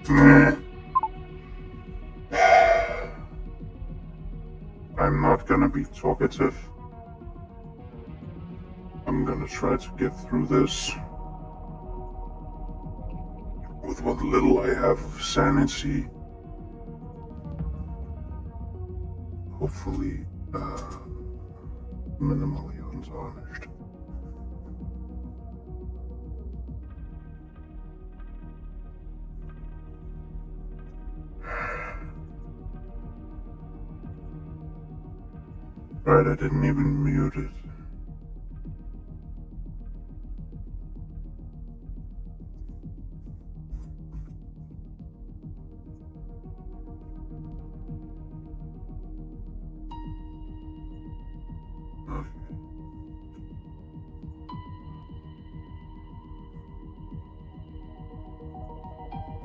Nah. I'm not gonna be talkative. I'm gonna try to get through this with what little I have of sanity. Hopefully, minimally untarnished. Right, I didn't even mute it. Okay.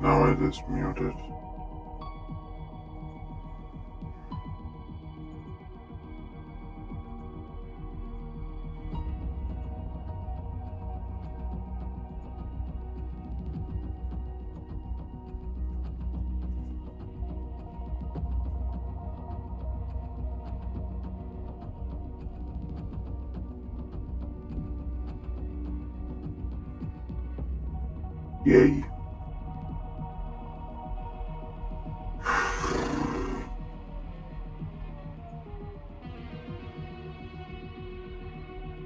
Now it is muted. Yay.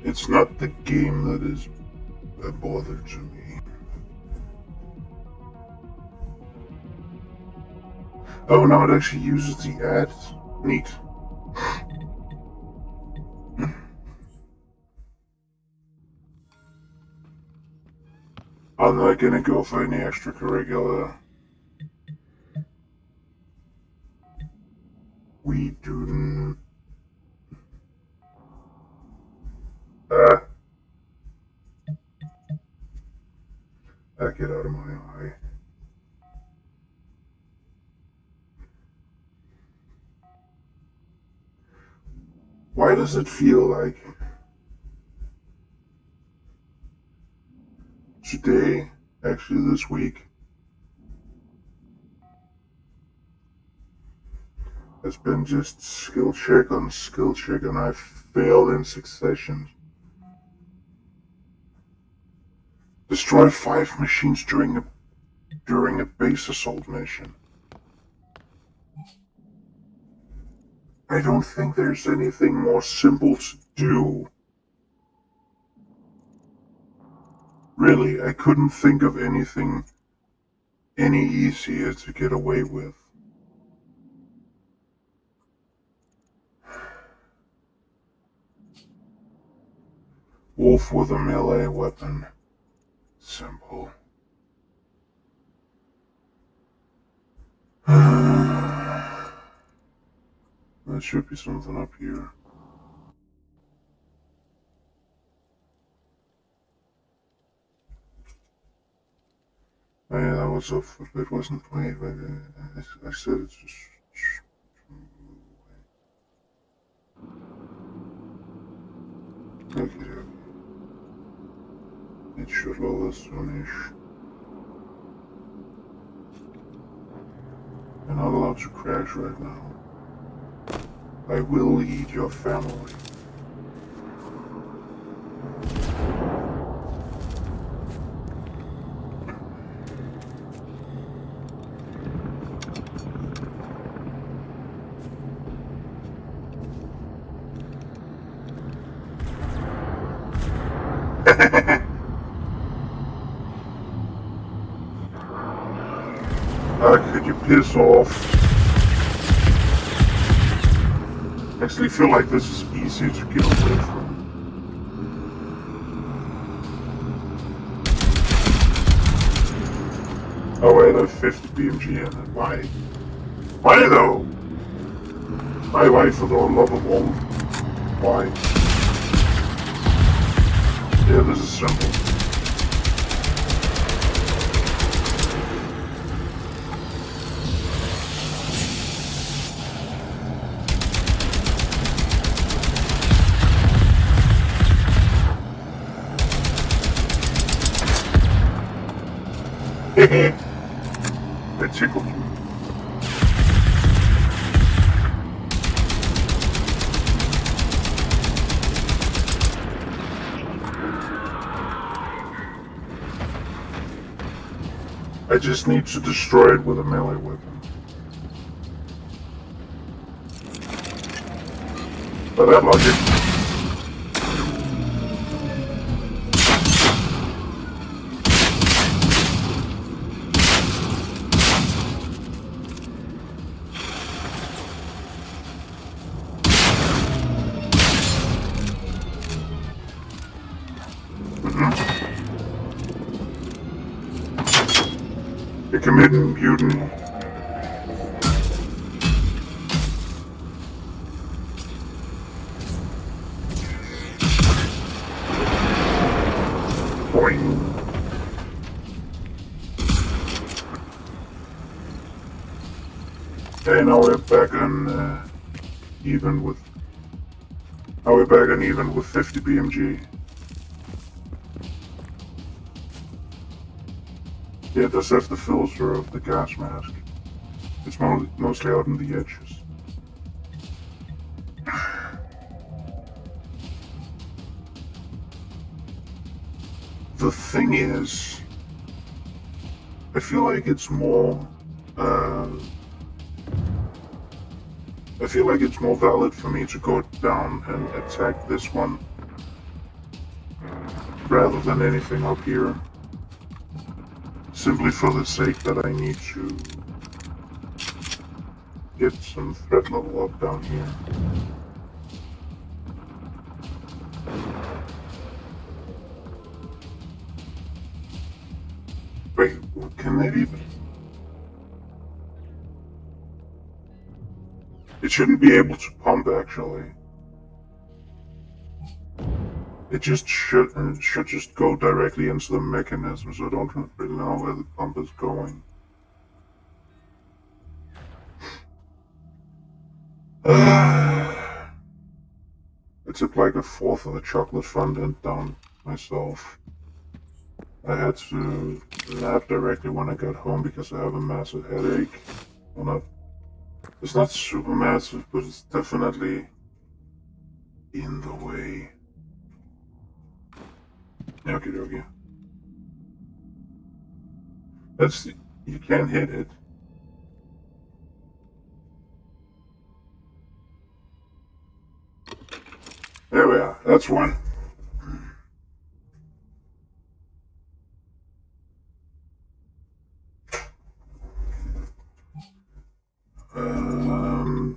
It's not the game that is a bother to me. Oh, no, it actually uses the ads. Neat. I'm not gonna go for any extracurricular. We do. Get out of my eye. Why does it feel like today, actually this week, has been just skill check on skill check, and I failed in succession. Destroy 5 machines during a base assault mission. I don't think there's anything more simple to do. Really, I couldn't think of anything any easier to get away with. Wolf with a melee weapon. Simple. There should be something up here. Oh yeah, that was off. It wasn't played, but I said it's just. Okay. It should load us soonish. You're not allowed to crash right now. I will eat your family. Could you piss off? I actually feel like this is easier to get away from. Oh wait, I have 50 BMG in it. Why? Why though? Why for the love of all? Why? Yeah, this is simple. That tickled you. I just need to destroy it with a melee weapon. By that logic, you're committing mutiny. Boing. Okay, now we're back on even with. Now we're back on even with 50 BMG. Yeah, it does have the filter of the gas mask. It's mostly out on the edges. The thing is, I feel like it's more. I feel like it's more valid for me to go down and attack this one rather than anything up here. Simply for the sake that I need to get some threat level up down here. Wait, can that even? It shouldn't be able to pump, actually. It just should just go directly into the mechanism, so I don't really know where the pump is going. I took like a fourth of the chocolate fondant down myself. I had to nap directly when I got home because I have a massive headache. Well, it's not super massive, but it's definitely in the way. Okay. You can't hit it. There we are, that's one.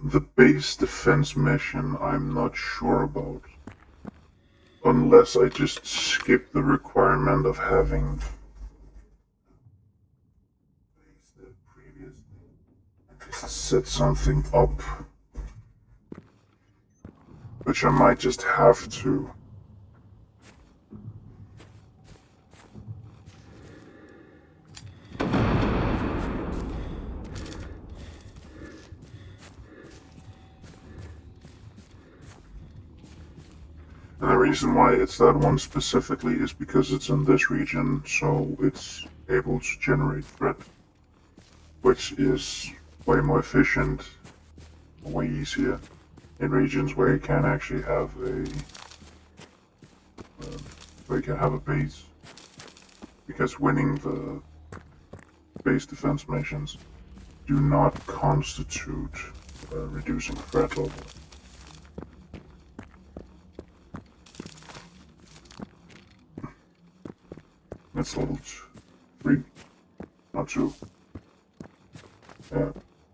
The base defense mission I'm not sure about. Unless I just skip the requirement of having set something up. Which I might just have to. And the reason why it's that one specifically is because it's in this region, so it's able to generate threat, which is way more efficient, way easier in regions where you can actually have a base, because winning the base defense missions do not constitute reducing threat level. It's level 3, not 2. Yeah,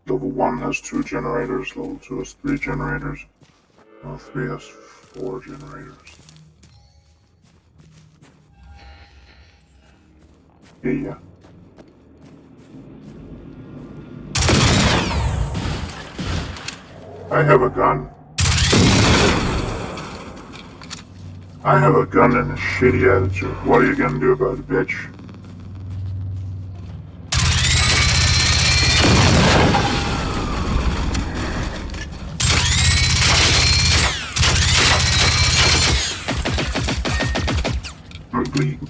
level 1 has 2 generators, level 2 has 3 generators, level 3 has 4 generators. Yeah. I have a gun. I have a gun and a shitty attitude. What are you gonna do about it, bitch?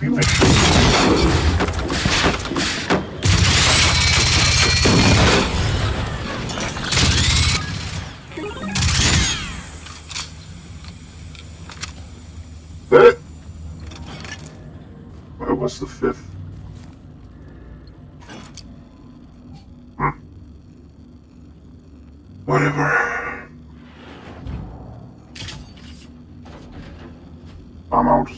Be Where was the fifth? Whatever. I'm out.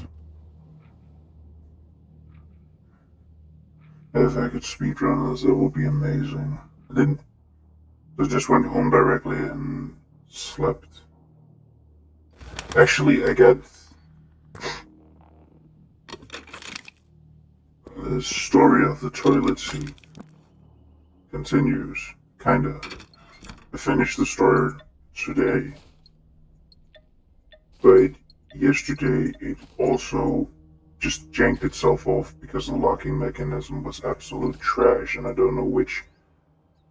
If I could speedrun this, it would be amazing. I didn't. I just went home directly and slept. Actually, I got the story of the toilet seat continues. Kinda. I finished the story today, but yesterday it also just janked itself off because the locking mechanism was absolute trash, and I don't know which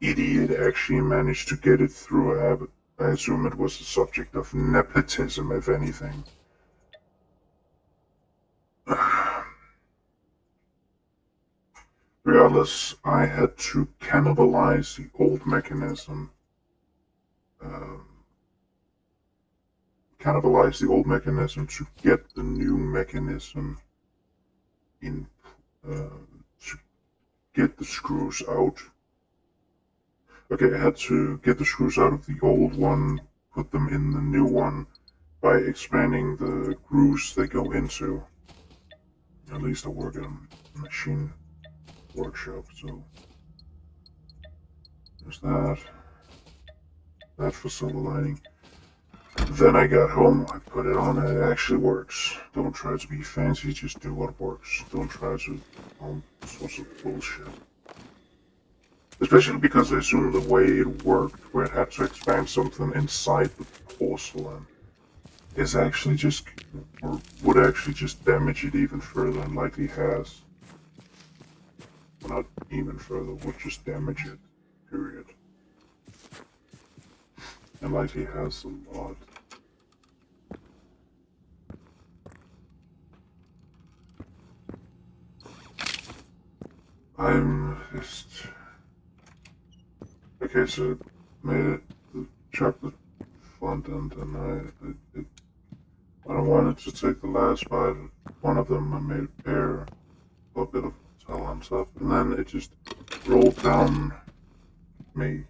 idiot actually managed to get it through. I assume it was a subject of nepotism, if anything. Regardless, I had to cannibalize the old mechanism. To get the new mechanism in, to get the screws out. Okay, I had to get the screws out of the old one, put them in the new one by expanding the grooves they go into. At least I work at a machine workshop, so there's that. That for silver lining. Then I got home, I put it on, and it actually works. Don't try to be fancy, just do what works. Don't try to sorts of bullshit. Especially because I assume the way it worked, where it had to expand something inside the porcelain, is actually just, or would actually just damage it even further, and likely has. Not even further, would just damage it, period. And likely has a lot. I'm just... Okay, so made it the chocolate fondant, and I don't want it to take the last bite. One of them I made a pear, a bit of salt on top, and then it just rolled down me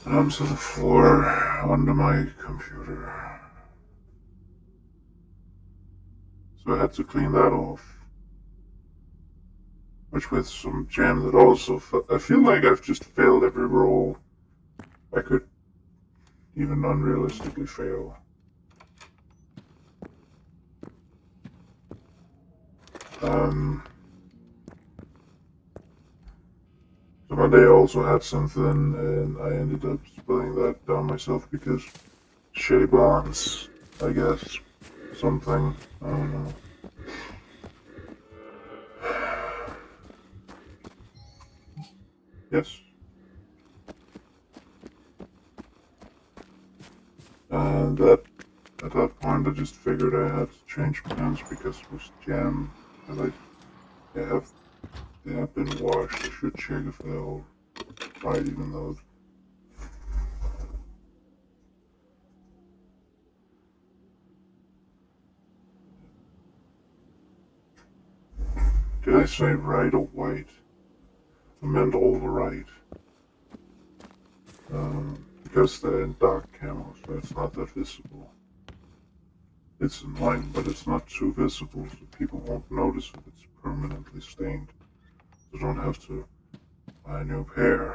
onto the floor under my computer. So I had to clean that off. Which with some jam that also, I feel like I've just failed every roll I could even unrealistically fail. So my day also had something, and I ended up spilling that down myself because shitty balance, I guess. Something, I don't know. Yes. And at that point I just figured I had to change plans because it was jam. And they have been washed. I should check if they're all right, even though. Did I say right or white? I meant all the right. Because they're in dark camo, so it's not that visible. It's in line, but it's not too visible, so people won't notice if it's permanently stained. So don't have to buy a new pair.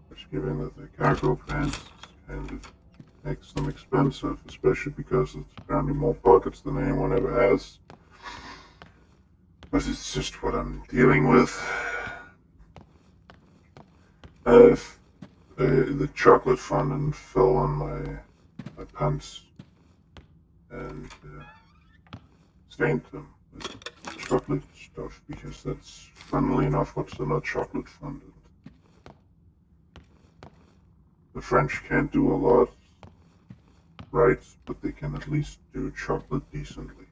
Which, given that the cargo pants kind of makes them expensive, especially because it's apparently more pockets than anyone ever has. But it's just what I'm dealing with. The chocolate fondant fell on my pants and stained them with chocolate stuff because that's, funnily enough, what's in a chocolate fondant. The French can't do a lot right, but they can at least do chocolate decently.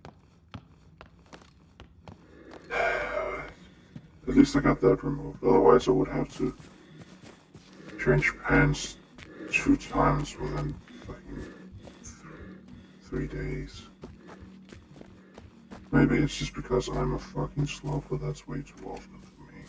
At least I got that removed. Otherwise, I would have to change pants 2 times within fucking 3 days. Maybe it's just because I'm a fucking sloth, but that's way too often for me.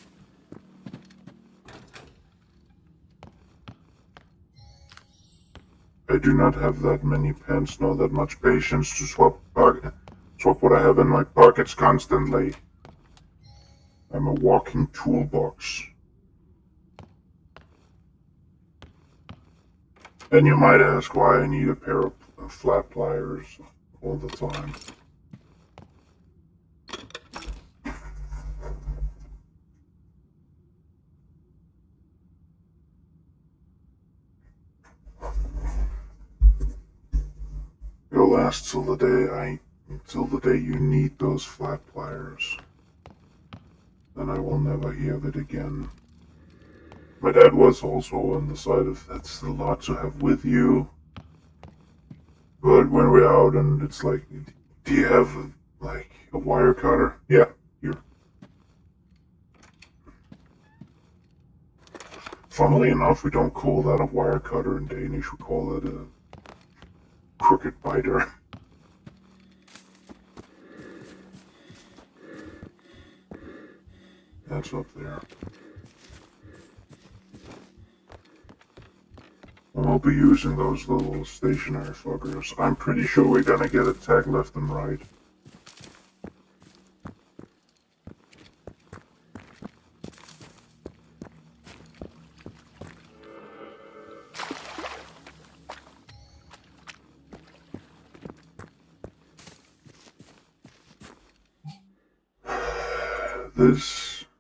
I do not have that many pens nor that much patience to swap what I have in my pockets constantly. I'm a walking toolbox. And you might ask why I need a pair of flat pliers all the time. It'll last till the day you need those flat pliers. Then I will never hear of it again. My dad was also on the side of that's a lot to have with you. But when we're out and it's like, do you have a wire cutter? Yeah, here. Funnily enough, we don't call that a wire cutter in Danish. We call it a crooked biter. That's up there. And we'll be using those little stationary fuckers. I'm pretty sure we're gonna get attacked left and right.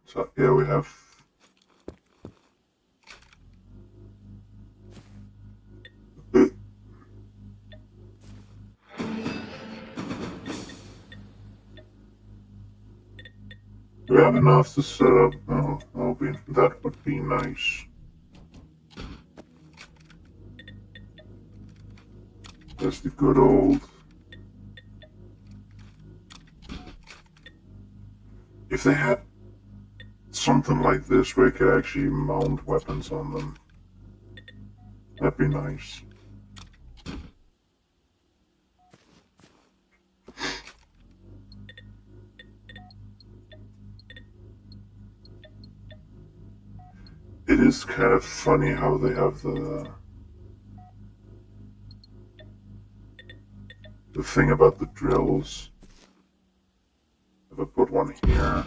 So yeah, we have enough to set up. Oh, that would be nice. That's the good old. If they had something like this where you could actually mount weapons on them, that'd be nice. It is kind of funny how they have the thing about the drills. If I put one here,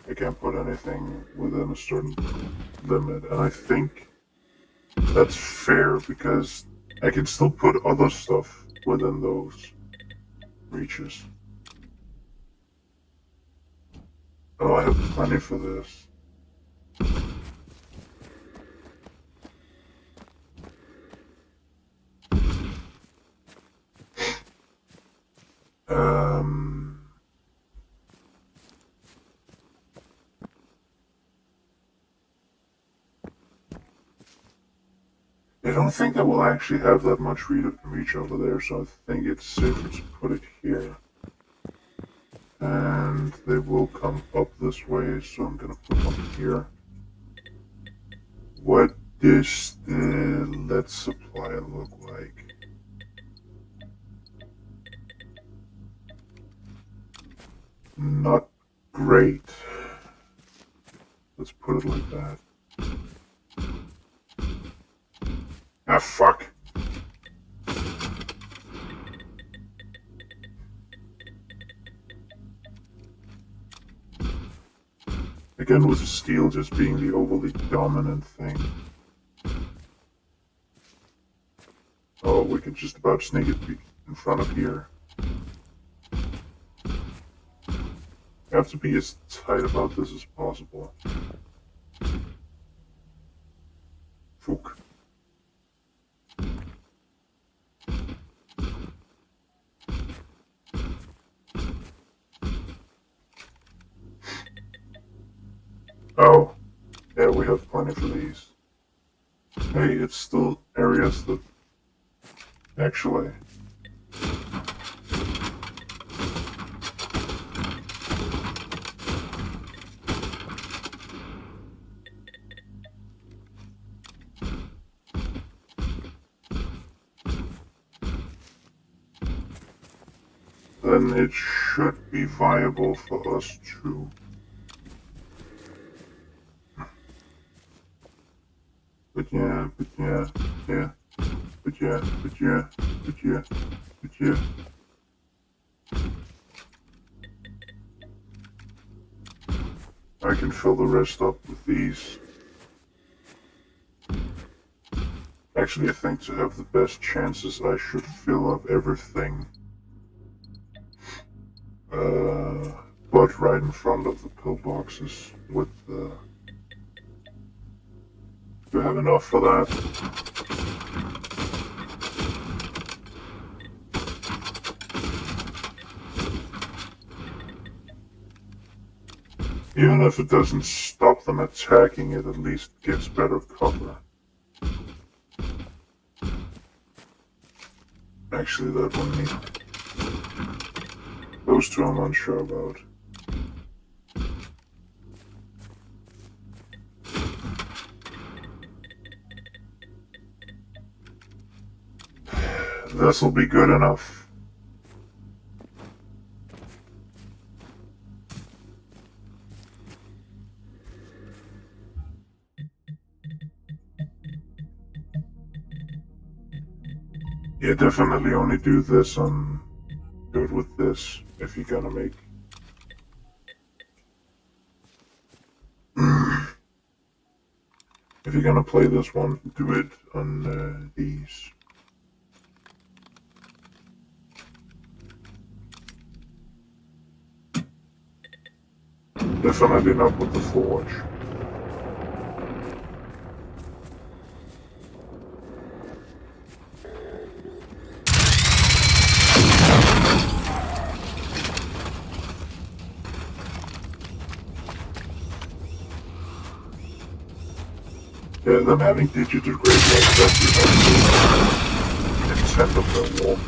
I can't put anything within a certain limit, and I think that's fair because I can still put other stuff within those reaches. Oh, I have plenty for this. I don't think that we'll actually have that much reach over there, so I think it's safer to put it here. And they will come up this way, so I'm gonna put one here. What does the lead supply look like? Not great. Let's put it like that. Ah, fuck. Again, with steel just being the overly dominant thing. Oh, we can just about sneak it in front of here. I have to be as tight about this as possible. Fuck. Oh, yeah, we have plenty for these. Hey, it's still areas that actually. then it should be viable for us to... But yeah. I can fill the rest up with these. Actually, I think to have the best chances, I should fill up everything. But right in front of the pillboxes with the... Do I have enough for that? Even if it doesn't stop them attacking, it at least gives better cover. Actually, that one needs... Those two I'm unsure about. This'll be good enough. Yeah, definitely only do this on... Do it with this, if you're gonna make... If you're gonna play this one, do it on these. Definitely not with the forge. Yeah, them having digital graveyards, that's the intent of their walk.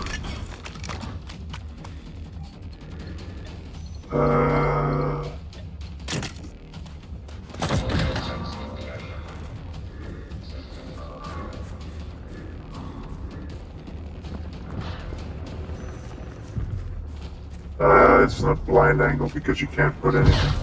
It's not blind angle because you can't put anything.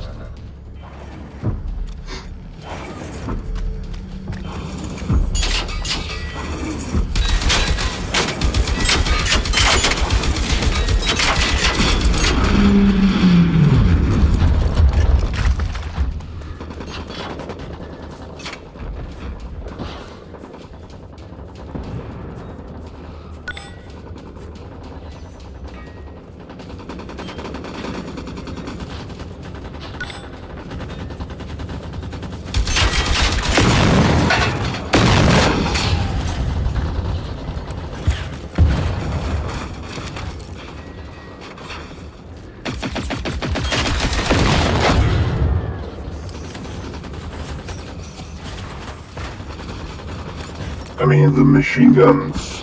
I mean, the machine guns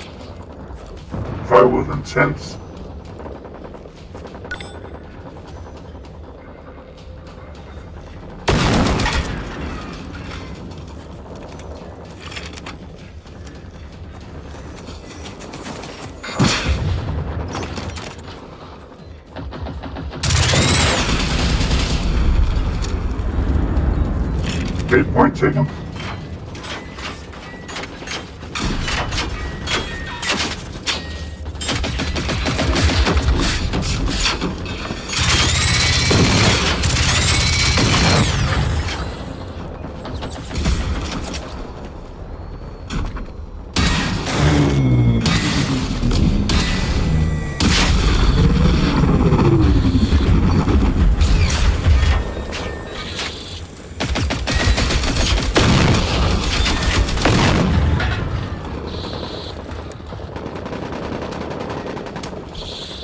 fire with intent. Okay, point taken.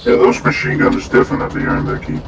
Yeah, those machine guns definitely earned their keep.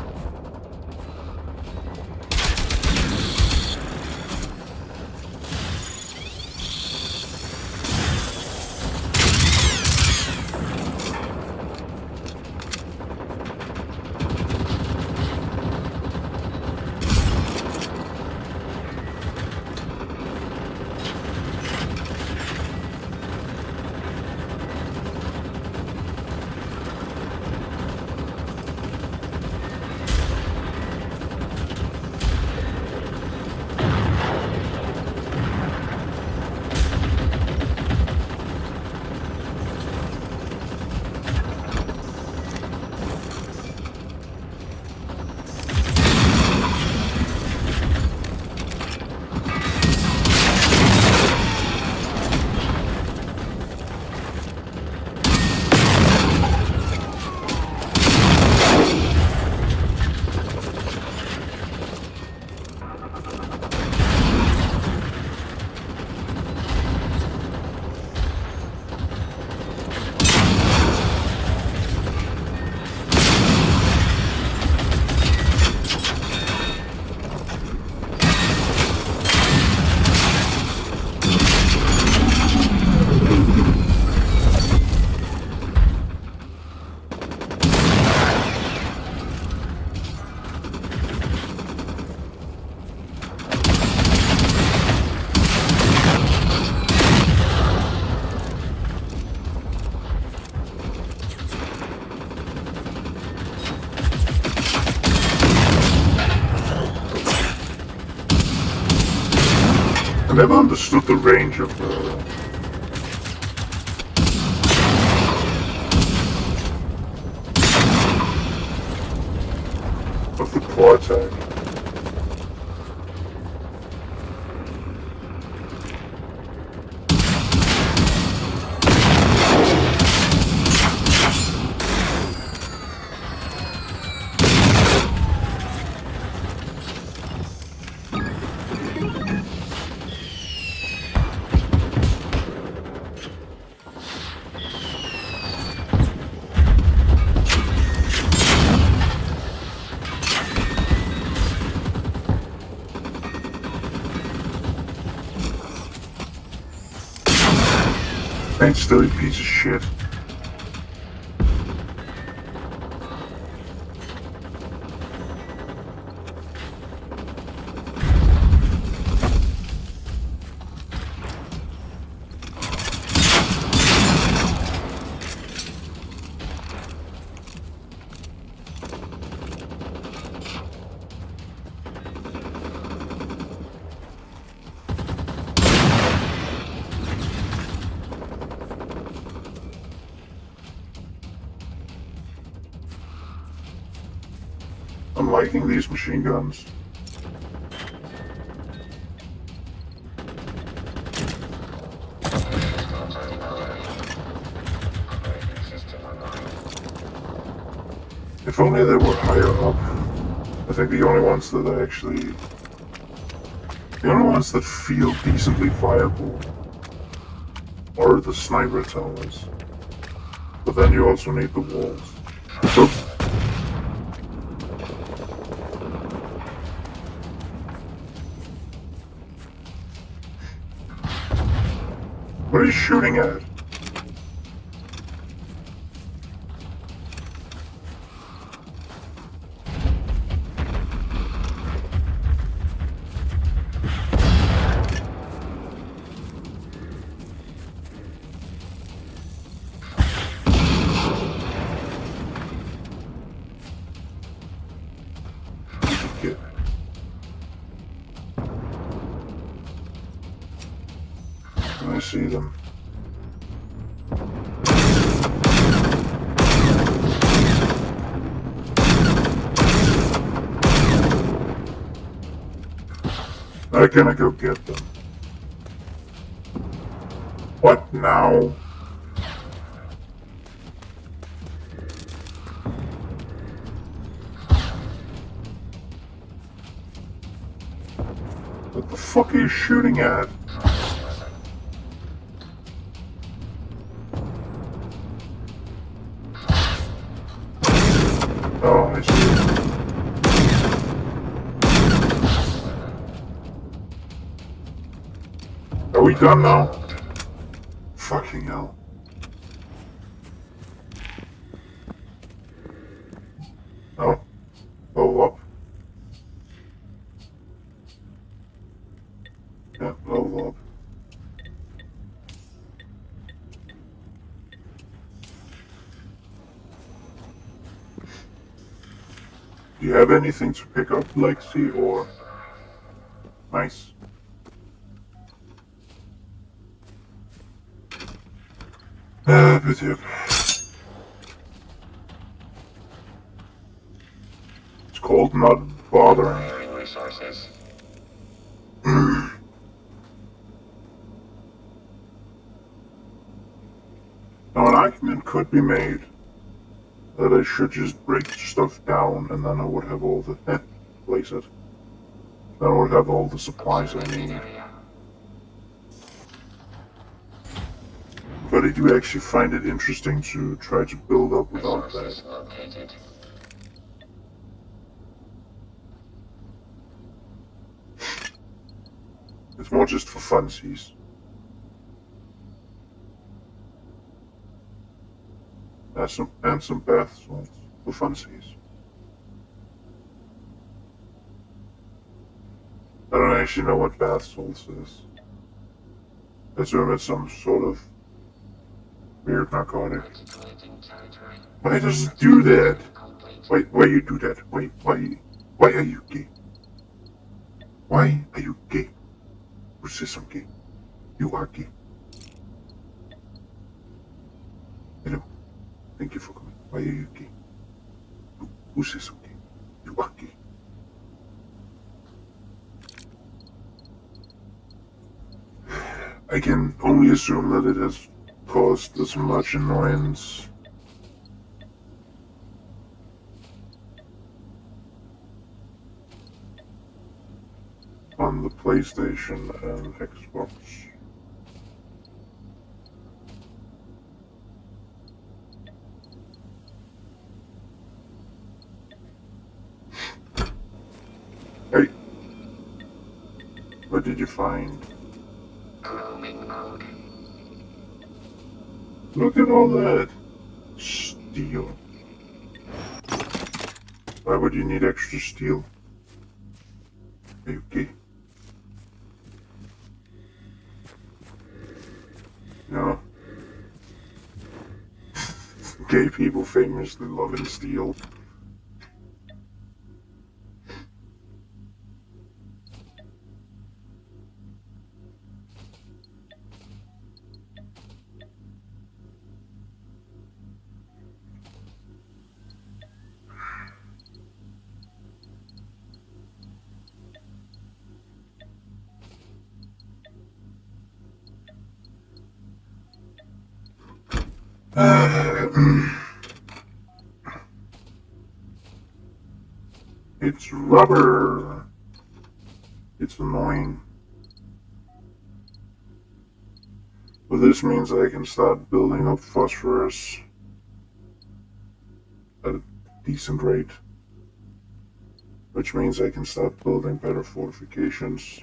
I never understood the range of the claw attack. Ain't still, you piece of shit. I'm liking these machine guns. If only they were higher up. I think the only ones that are actually... The only ones that feel decently viable are the sniper towers. But then you also need the walls. So, what are you shooting at? Get. I see them. I'm gonna go get them. What now? What the fuck are you shooting at? Oh, I see. Are we done now? Fucking hell. Oh. Level up. Yeah, level up. Do you have anything to pick up, Lexi, or... Nice. Bitte. It's called not bothering. Resources. Now an argument could be made that I should just break stuff down and then I would have all the... place it. Then I would have all the supplies I need. But I do actually find it interesting to try to build up without that. Located. It's more just for funsies. And some bath salts for funsies. I don't actually know what bath salts is. I assume it's some sort of weird narcotic. Why does it do that? Why you do that? Why are you gay? Why are you gay? Usisunki. Yuaki. Hello. Thank you for coming. Mayuki. Usisunki. Yuaki. I can only assume that it has caused as much annoyance on the PlayStation and Xbox. Hey, what did you find? Roaming mode. Look at all that steel. Why would you need extra steel? Okay. No. Gay people famously loving steel. It's rubber. It's annoying. But this means I can start building up phosphorus at a decent rate. Which means I can start building better fortifications.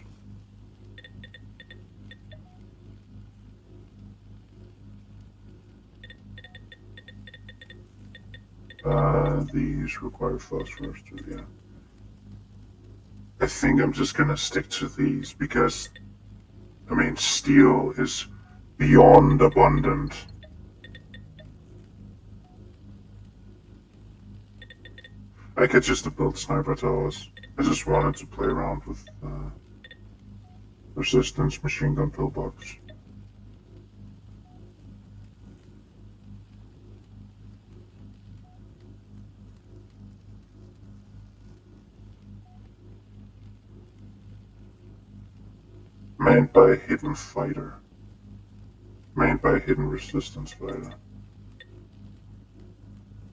These require phosphorus too, yeah. I think I'm just gonna stick to these because, I mean, steel is beyond abundant. I could just build sniper towers. I just wanted to play around with resistance machine gun pillbox. Manned by a hidden fighter. Manned by a hidden resistance fighter.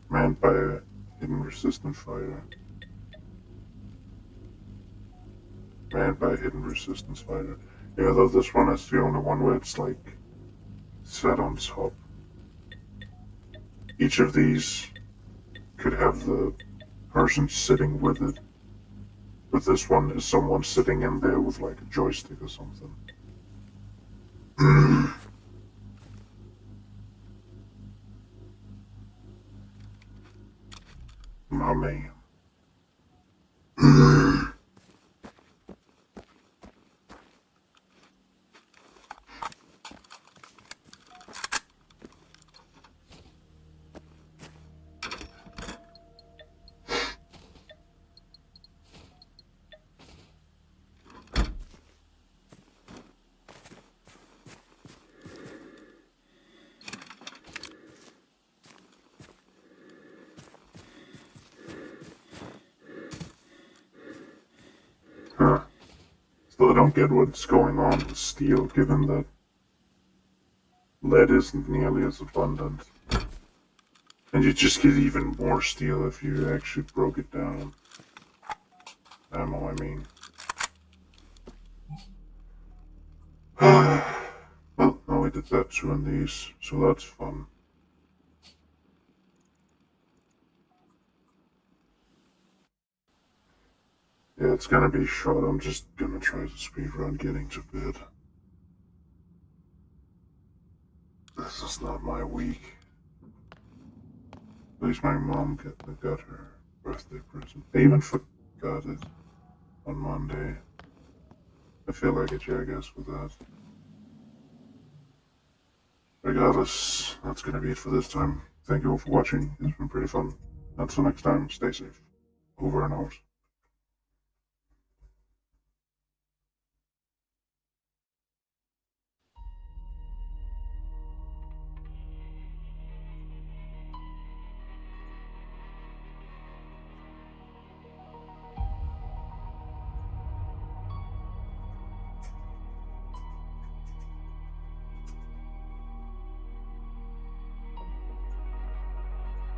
Manned by a hidden resistance fighter. Manned by a hidden resistance fighter. Yeah, though this one is the only one where it's like set on top. Each of these could have the person sitting with it. But this one is someone sitting in there with like a joystick or something. My man. Huh. Still, I don't get what's going on with steel, given that lead isn't nearly as abundant. And you just get even more steel if you actually broke it down. Ammo, I mean. Well, now we did that too in these, so that's fun. Yeah, it's gonna be short. I'm just gonna try to speedrun getting to bed. This is not my week. At least my mom got her birthday present. I even forgot it on Monday. I feel like a jackass with that. Regardless, that's gonna be it for this time. Thank you all for watching. It's been pretty fun. Until next time, stay safe. Over and out.